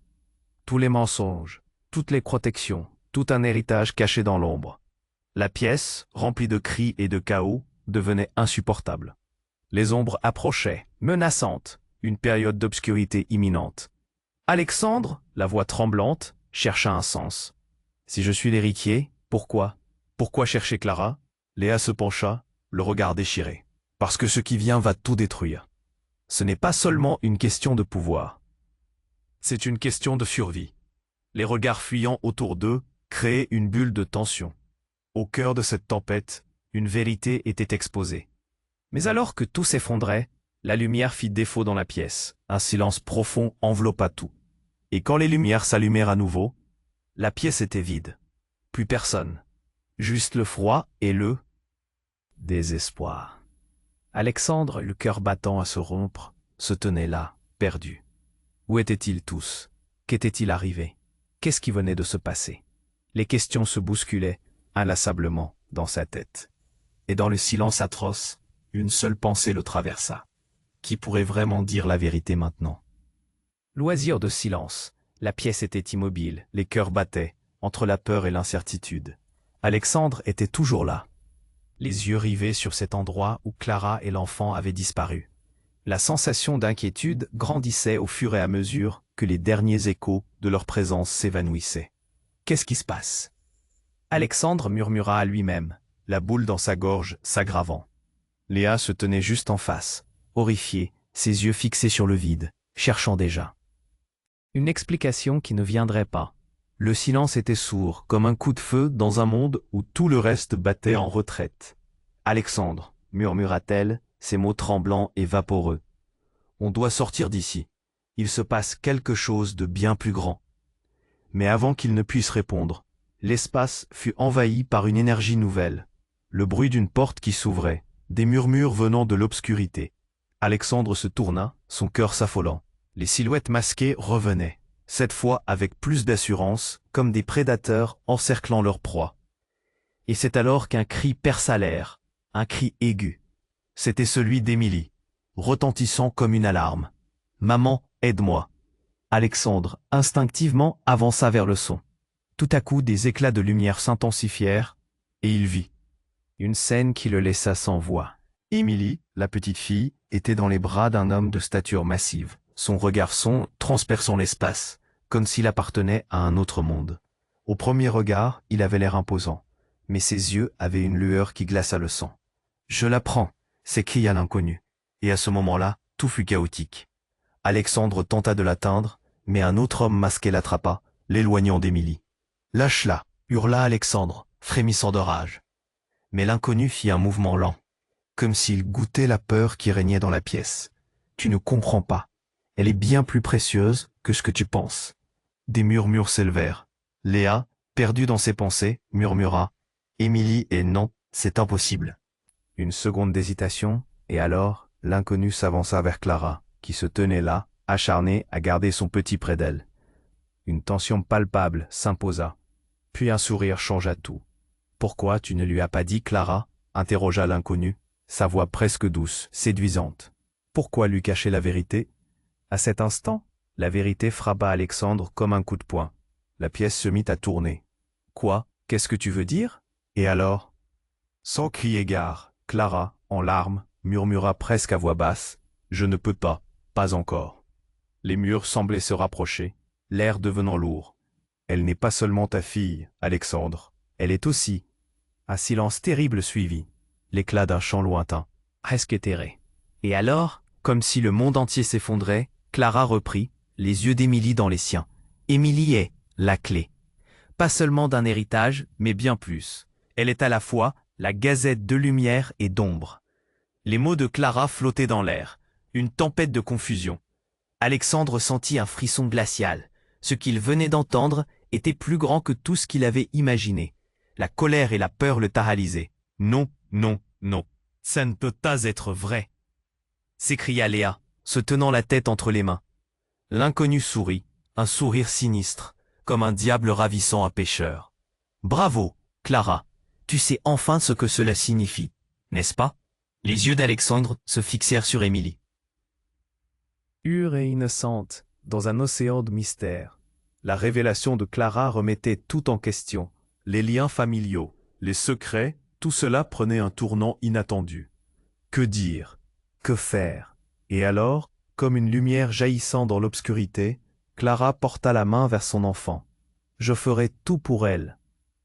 Tous les mensonges, toutes les protections, tout un héritage caché dans l'ombre. La pièce, remplie de cris et de chaos, devenait insupportable. Les ombres approchaient, menaçantes, une période d'obscurité imminente. Alexandre, la voix tremblante, chercha un sens. Si je suis l'héritier, pourquoi? Pourquoi chercher Clara? Léa se pencha, le regard déchiré. Parce que ce qui vient va tout détruire. Ce n'est pas seulement une question de pouvoir. C'est une question de survie. Les regards fuyants autour d'eux créaient une bulle de tension. Au cœur de cette tempête, une vérité était exposée. Mais alors que tout s'effondrait, la lumière fit défaut dans la pièce. Un silence profond enveloppa tout. Et quand les lumières s'allumèrent à nouveau, la pièce était vide. Plus personne. Juste le froid et le désespoir. Alexandre, le cœur battant à se rompre, se tenait là, perdu. Où étaient-ils tous? Qu'était-il arrivé? Qu'est-ce qui venait de se passer? Les questions se bousculaient, inlassablement, dans sa tête. Et dans le silence atroce, une seule pensée le traversa. Qui pourrait vraiment dire la vérité maintenant? Loisir de silence, la pièce était immobile, les cœurs battaient, entre la peur et l'incertitude. Alexandre était toujours là, les yeux rivés sur cet endroit où Clara et l'enfant avaient disparu. La sensation d'inquiétude grandissait au fur et à mesure que les derniers échos de leur présence s'évanouissaient. Qu'est-ce qui se passe? Alexandre murmura à lui-même, la boule dans sa gorge s'aggravant. Léa se tenait juste en face, horrifiée, ses yeux fixés sur le vide, cherchant déjà une explication qui ne viendrait pas. Le silence était sourd, comme un coup de feu dans un monde où tout le reste battait en retraite. « Alexandre, » murmura-t-elle, ses mots tremblants et vaporeux. « On doit sortir d'ici. Il se passe quelque chose de bien plus grand. » Mais avant qu'il ne puisse répondre, l'espace fut envahi par une énergie nouvelle. Le bruit d'une porte qui s'ouvrait, des murmures venant de l'obscurité. Alexandre se tourna, son cœur s'affolant. Les silhouettes masquées revenaient, cette fois avec plus d'assurance, comme des prédateurs encerclant leur proie. Et c'est alors qu'un cri perça l'air, un cri aigu. C'était celui d'Émilie, retentissant comme une alarme. « Maman, aide-moi !» Alexandre, instinctivement, avança vers le son. Tout à coup, des éclats de lumière s'intensifièrent, et il vit une scène qui le laissa sans voix. Émilie, la petite fille, était dans les bras d'un homme de stature massive, son regard sombre transperçant l'espace, comme s'il appartenait à un autre monde. Au premier regard, il avait l'air imposant, mais ses yeux avaient une lueur qui glaça le sang. « Je la prends !» s'écria l'inconnu. Et à ce moment-là, tout fut chaotique. Alexandre tenta de l'atteindre, mais un autre homme masqué l'attrapa, l'éloignant d'Émilie. « Lâche-la !» hurla Alexandre, frémissant de rage. Mais l'inconnu fit un mouvement lent, comme s'il goûtait la peur qui régnait dans la pièce. « Tu ne comprends pas. Elle est bien plus précieuse que ce que tu penses. » Des murmures s'élevèrent. Léa, perdue dans ses pensées, murmura « Émilie et non, c'est impossible. » Une seconde d'hésitation, et alors, l'inconnu s'avança vers Clara, qui se tenait là, acharnée à garder son petit près d'elle. Une tension palpable s'imposa. Puis un sourire changea tout. « Pourquoi tu ne lui as pas dit, Clara ?» interrogea l'inconnu, sa voix presque douce, séduisante. « Pourquoi lui cacher la vérité ?» À cet instant, la vérité frappa Alexandre comme un coup de poing. La pièce se mit à tourner. « Quoi? Qu'est-ce que tu veux dire? Et alors ?» Sans crier gare, Clara, en larmes, murmura presque à voix basse « Je ne peux pas, pas encore. » Les murs semblaient se rapprocher, l'air devenant lourd. « Elle n'est pas seulement ta fille, Alexandre, elle est aussi. » Un silence terrible suivit, l'éclat d'un chant lointain, presque éthéré. Et alors, comme si le monde entier s'effondrait, Clara reprit, les yeux d'Émilie dans les siens. Émilie est la clé. Pas seulement d'un héritage, mais bien plus. Elle est à la fois la gazette de lumière et d'ombre. Les mots de Clara flottaient dans l'air, une tempête de confusion. Alexandre sentit un frisson glacial. Ce qu'il venait d'entendre était plus grand que tout ce qu'il avait imaginé. La colère et la peur le paralysaient. « Non, non, non, ça ne peut pas être vrai !» s'écria Léa, se tenant la tête entre les mains. L'inconnu sourit, un sourire sinistre, comme un diable ravissant un pécheur. « Bravo, Clara, tu sais enfin ce que cela signifie, n'est-ce pas ?» Les yeux d'Alexandre se fixèrent sur Émilie. Pure et innocente, dans un océan de mystère. La révélation de Clara remettait tout en question. Les liens familiaux, les secrets, tout cela prenait un tournant inattendu. Que dire? Que faire? Et alors, comme une lumière jaillissant dans l'obscurité, Clara porta la main vers son enfant. « Je ferai tout pour elle. »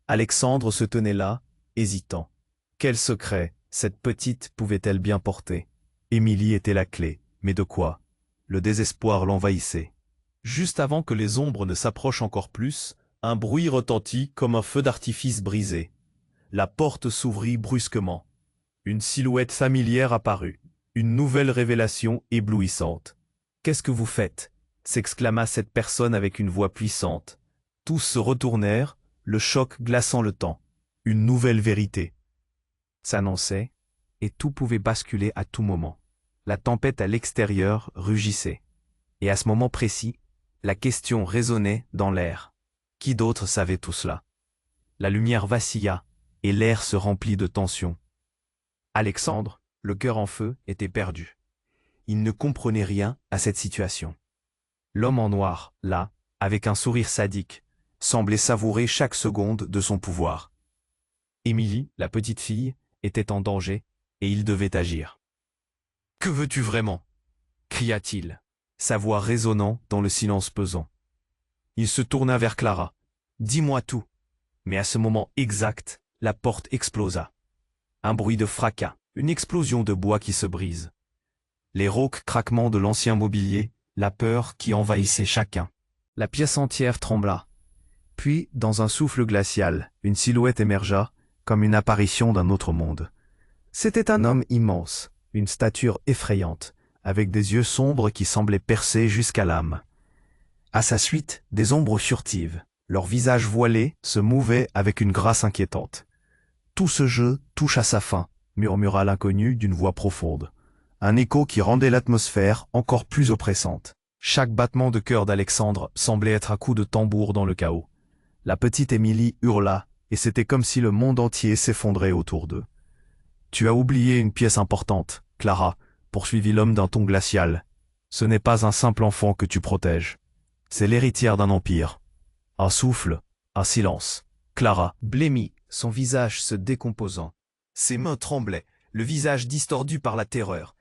Alexandre se tenait là, hésitant. Quel secret cette petite pouvait-elle bien porter? Émilie était la clé, mais de quoi? Le désespoir l'envahissait. Juste avant que les ombres ne s'approchent encore plus, un bruit retentit comme un feu d'artifice brisé. La porte s'ouvrit brusquement. Une silhouette familière apparut, une nouvelle révélation éblouissante. « Qu'est-ce que vous faites ?» s'exclama cette personne avec une voix puissante. Tous se retournèrent, le choc glaçant le temps. Une nouvelle vérité s'annonçait, et tout pouvait basculer à tout moment. La tempête à l'extérieur rugissait. Et à ce moment précis, la question résonnait dans l'air. Qui d'autre savait tout cela? La lumière vacilla, et l'air se remplit de tension. Alexandre, le cœur en feu, était perdu. Il ne comprenait rien à cette situation. L'homme en noir, là, avec un sourire sadique, semblait savourer chaque seconde de son pouvoir. Émilie, la petite fille, était en danger, et il devait agir. « Que veux-tu vraiment ?» cria-t-il, sa voix résonnant dans le silence pesant. Il se tourna vers Clara. « Dis-moi tout. » Mais à ce moment exact, la porte explosa. Un bruit de fracas, une explosion de bois qui se brise. Les rauques craquements de l'ancien mobilier, la peur qui envahissait chacun. La pièce entière trembla. Puis, dans un souffle glacial, une silhouette émergea, comme une apparition d'un autre monde. C'était un homme immense, une stature effrayante, avec des yeux sombres qui semblaient percer jusqu'à l'âme. À sa suite, des ombres furtives, leurs visages voilés, se mouvaient avec une grâce inquiétante. « Tout ce jeu touche à sa fin », murmura l'inconnu d'une voix profonde. Un écho qui rendait l'atmosphère encore plus oppressante. Chaque battement de cœur d'Alexandre semblait être un coup de tambour dans le chaos. La petite Émilie hurla, et c'était comme si le monde entier s'effondrait autour d'eux. Tu as oublié une pièce importante, Clara, poursuivit l'homme d'un ton glacial. Ce n'est pas un simple enfant que tu protèges. C'est l'héritière d'un empire. Un souffle, un silence. Clara blêmit, son visage se décomposant. Ses mains tremblaient, le visage distordu par la terreur.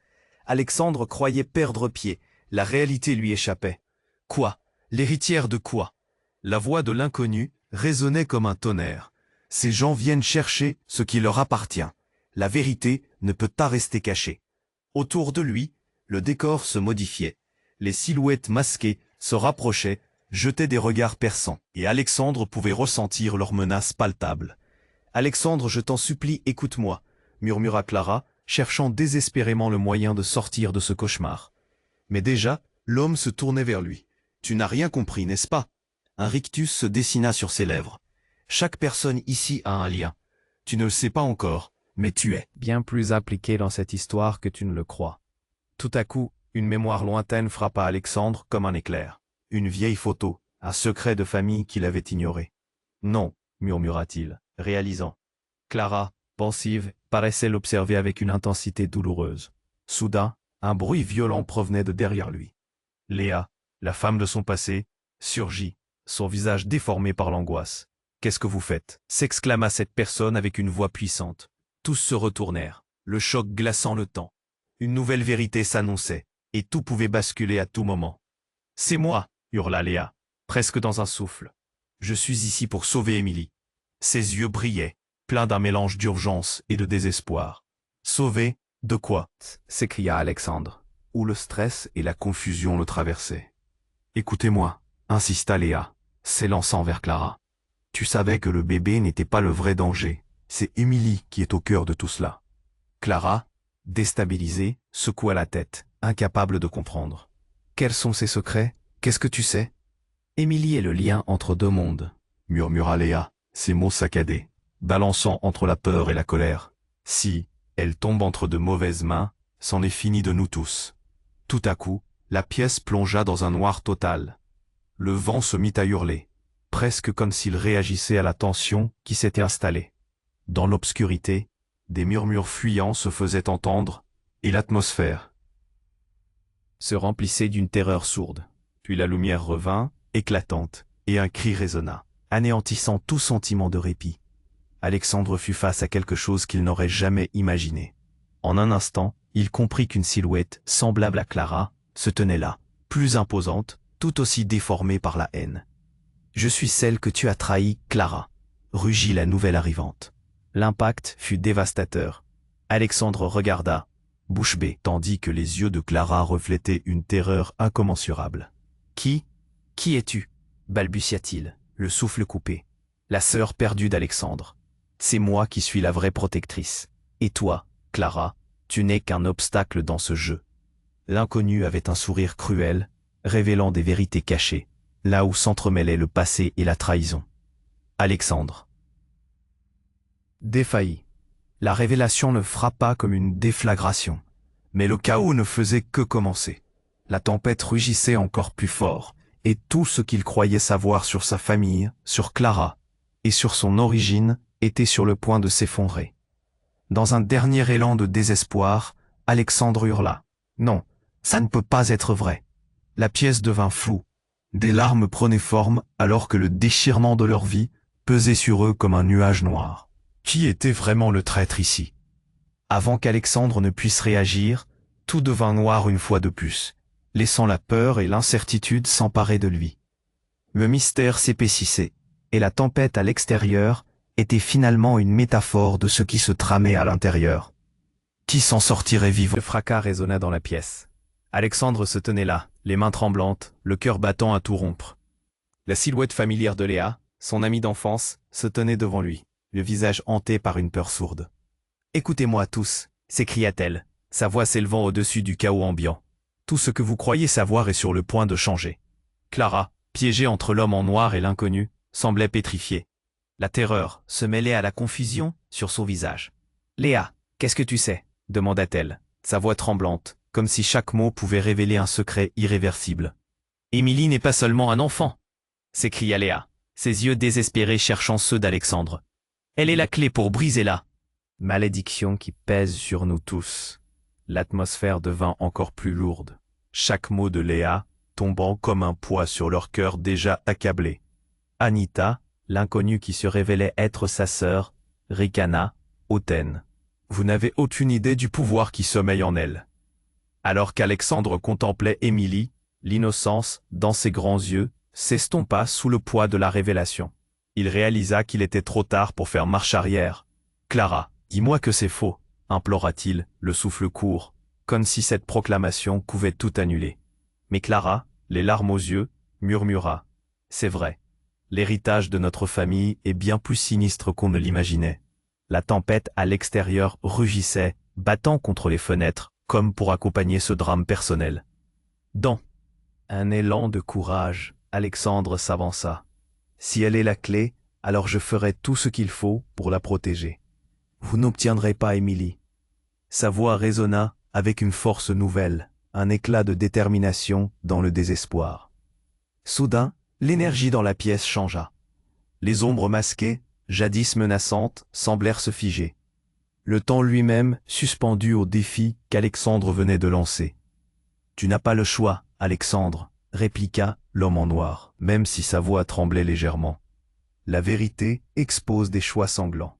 Alexandre croyait perdre pied, la réalité lui échappait. Quoi? L'héritière de quoi? La voix de l'inconnu résonnait comme un tonnerre. Ces gens viennent chercher ce qui leur appartient. La vérité ne peut pas rester cachée. Autour de lui, le décor se modifiait. Les silhouettes masquées se rapprochaient, jetaient des regards perçants, et Alexandre pouvait ressentir leurs menaces palpables. « Alexandre, je t'en supplie, écoute-moi » murmura Clara, cherchant désespérément le moyen de sortir de ce cauchemar. Mais déjà, l'homme se tournait vers lui. « Tu n'as rien compris, n'est-ce pas ?» Un rictus se dessina sur ses lèvres. « Chaque personne ici a un lien. Tu ne le sais pas encore, mais tu es bien plus impliqué dans cette histoire que tu ne le crois. » Tout à coup, une mémoire lointaine frappa Alexandre comme un éclair. Une vieille photo, un secret de famille qu'il avait ignoré. « Non, » murmura-t-il, réalisant. Clara, pensive, paraissait l'observer avec une intensité douloureuse. Soudain, un bruit violent provenait de derrière lui. Léa, la femme de son passé, surgit, son visage déformé par l'angoisse. « Qu'est-ce que vous faites » s'exclama cette personne avec une voix puissante. Tous se retournèrent, le choc glaçant le temps. Une nouvelle vérité s'annonçait, et tout pouvait basculer à tout moment. « C'est moi » hurla Léa, presque dans un souffle. « Je suis ici pour sauver Émilie. » Ses yeux brillaient, pleins d'un mélange d'urgence et de désespoir. « Sauver de quoi » s'écria Alexandre, où le stress et la confusion le traversaient. « Écoutez-moi » insista Léa, s'élançant vers Clara. « Tu savais que le bébé n'était pas le vrai danger. C'est Émilie qui est au cœur de tout cela. » Clara, déstabilisée, secoua la tête, incapable de comprendre. « Quels sont ces secrets? Qu'est-ce que tu sais ?» « Émilie est le lien entre deux mondes, » murmura Léa, ses mots saccadés, balançant entre la peur et la colère. « Si elle tombe entre de mauvaises mains, c'en est fini de nous tous. » Tout à coup, la pièce plongea dans un noir total. Le vent se mit à hurler, presque comme s'il réagissait à la tension qui s'était installée. Dans l'obscurité, des murmures fuyants se faisaient entendre, et l'atmosphère se remplissait d'une terreur sourde. Puis la lumière revint, éclatante, et un cri résonna, anéantissant tout sentiment de répit. Alexandre fut face à quelque chose qu'il n'aurait jamais imaginé. En un instant, il comprit qu'une silhouette, semblable à Clara, se tenait là, plus imposante, tout aussi déformée par la haine. « Je suis celle que tu as trahie, Clara », rugit la nouvelle arrivante. L'impact fut dévastateur. Alexandre regarda, bouche bée, tandis que les yeux de Clara reflétaient une terreur incommensurable. « Qui es-tu » balbutia-t-il, le souffle coupé. « La sœur perdue d'Alexandre. C'est moi qui suis la vraie protectrice. Et toi, Clara, tu n'es qu'un obstacle dans ce jeu. » L'inconnu avait un sourire cruel, révélant des vérités cachées, là où s'entremêlaient le passé et la trahison. Alexandre défaillit. La révélation le frappa comme une déflagration. Mais le chaos ne faisait que commencer. La tempête rugissait encore plus fort, et tout ce qu'il croyait savoir sur sa famille, sur Clara, et sur son origine, était sur le point de s'effondrer. Dans un dernier élan de désespoir, Alexandre hurla. « Non, ça ne peut pas être vrai. » La pièce devint floue. Des larmes prenaient forme alors que le déchirement de leur vie pesait sur eux comme un nuage noir. Qui était vraiment le traître ici? Avant qu'Alexandre ne puisse réagir, tout devint noir une fois de plus, laissant la peur et l'incertitude s'emparer de lui. Le mystère s'épaississait, et la tempête à l'extérieur était finalement une métaphore de ce qui se tramait à l'intérieur. Qui s'en sortirait vivant? Le fracas résonna dans la pièce. Alexandre se tenait là, les mains tremblantes, le cœur battant à tout rompre. La silhouette familière de Léa, son amie d'enfance, se tenait devant lui, le visage hanté par une peur sourde. « Écoutez-moi tous » s'écria-t-elle, sa voix s'élevant au-dessus du chaos ambiant. « Tout ce que vous croyez savoir est sur le point de changer. » Clara, piégée entre l'homme en noir et l'inconnu, semblait pétrifiée. La terreur se mêlait à la confusion sur son visage. « Léa, qu'est-ce que tu sais » demanda-t-elle, sa voix tremblante, comme si chaque mot pouvait révéler un secret irréversible. « Émilie n'est pas seulement un enfant » s'écria Léa, ses yeux désespérés cherchant ceux d'Alexandre. Elle est la clé pour briser la malédiction qui pèse sur nous tous. L'atmosphère devint encore plus lourde. Chaque mot de Léa tombant comme un poids sur leur cœur déjà accablé. Anita, l'inconnue qui se révélait être sa sœur, ricana, hautaine. Vous n'avez aucune idée du pouvoir qui sommeille en elle. Alors qu'Alexandre contemplait Émilie, l'innocence, dans ses grands yeux, s'estompa sous le poids de la révélation. Il réalisa qu'il était trop tard pour faire marche arrière. « Clara, dis-moi que c'est faux », implora-t-il, le souffle court, comme si cette proclamation pouvait tout annuler. Mais Clara, les larmes aux yeux, murmura. « C'est vrai. L'héritage de notre famille est bien plus sinistre qu'on ne l'imaginait. » La tempête à l'extérieur rugissait, battant contre les fenêtres, comme pour accompagner ce drame personnel. Dans un élan de courage, Alexandre s'avança. « Si elle est la clé, alors je ferai tout ce qu'il faut pour la protéger. Vous n'obtiendrez pas Émilie. » Sa voix résonna avec une force nouvelle, un éclat de détermination dans le désespoir. Soudain, l'énergie dans la pièce changea. Les ombres masquées, jadis menaçantes, semblèrent se figer. Le temps lui-même suspendu au défi qu'Alexandre venait de lancer. « Tu n'as pas le choix, Alexandre », répliqua l'homme en noir, même si sa voix tremblait légèrement. La vérité expose des choix sanglants.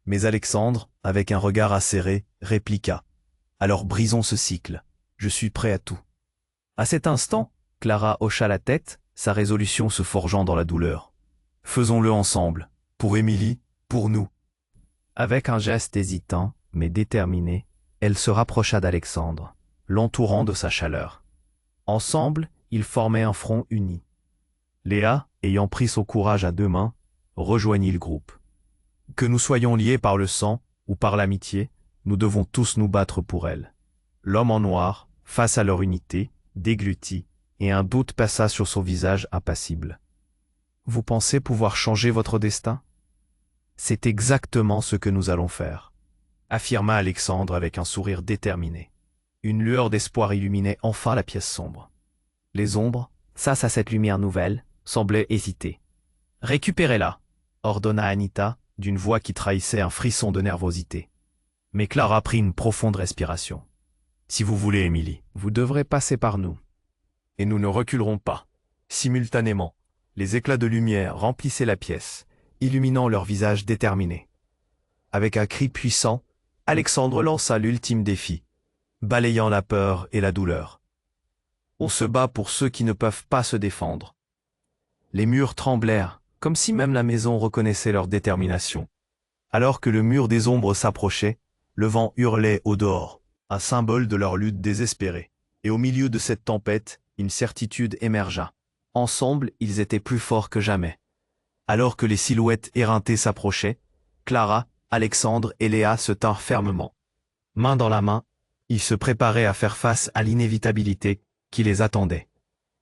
Mais Alexandre, avec un regard acéré, répliqua. « Alors brisons ce cycle. Je suis prêt à tout. » À cet instant, Clara hocha la tête, sa résolution se forgeant dans la douleur. « Faisons-le ensemble, pour Émilie, pour nous. » Avec un geste hésitant, mais déterminé, elle se rapprocha d'Alexandre, l'entourant de sa chaleur. Ensemble, ils formaient un front uni. Léa, ayant pris son courage à deux mains, rejoignit le groupe. Que nous soyons liés par le sang ou par l'amitié, nous devons tous nous battre pour elle. L'homme en noir, face à leur unité, déglutit, et un doute passa sur son visage impassible. « Vous pensez pouvoir changer votre destin ? » « C'est exactement ce que nous allons faire, » affirma Alexandre avec un sourire déterminé. Une lueur d'espoir illuminait enfin la pièce sombre. Les ombres, face à cette lumière nouvelle, semblaient hésiter. « Récupérez-la » ordonna Anita, d'une voix qui trahissait un frisson de nervosité. Mais Clara prit une profonde respiration. « Si vous voulez, Émilie, vous devrez passer par nous. » Et nous ne reculerons pas. Simultanément, les éclats de lumière remplissaient la pièce, illuminant leurs visages déterminés. Avec un cri puissant, Alexandre lança l'ultime défi, balayant la peur et la douleur. On se bat pour ceux qui ne peuvent pas se défendre. Les murs tremblèrent, comme si même la maison reconnaissait leur détermination. Alors que le mur des ombres s'approchait, le vent hurlait au dehors, un symbole de leur lutte désespérée. Et au milieu de cette tempête, une certitude émergea. Ensemble, ils étaient plus forts que jamais. Alors que les silhouettes éreintées s'approchaient, Clara, Alexandre et Léa se tinrent fermement. Main dans la main, ils se préparaient à faire face à l'inévitabilité qui les attendait.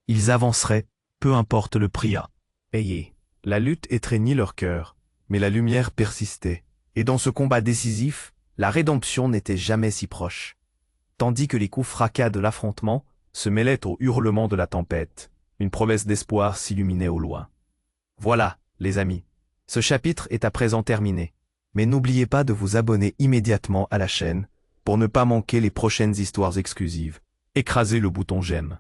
Ils avanceraient, peu importe le prix à payer. La lutte étreignit leur cœur, mais la lumière persistait, et dans ce combat décisif, la rédemption n'était jamais si proche. Tandis que les coups fracas de l'affrontement se mêlaient aux hurlements de la tempête, une promesse d'espoir s'illuminait au loin. Voilà, les amis, ce chapitre est à présent terminé, mais n'oubliez pas de vous abonner immédiatement à la chaîne pour ne pas manquer les prochaines histoires exclusives. Écrasez le bouton j'aime.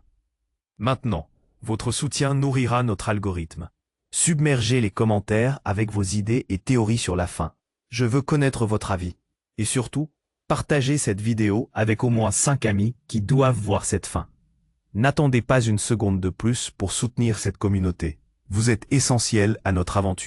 Maintenant, votre soutien nourrira notre algorithme. Submergez les commentaires avec vos idées et théories sur la fin. Je veux connaître votre avis. Et surtout, partagez cette vidéo avec au moins 5 amis qui doivent voir cette fin. N'attendez pas une seconde de plus pour soutenir cette communauté. Vous êtes essentiel à notre aventure.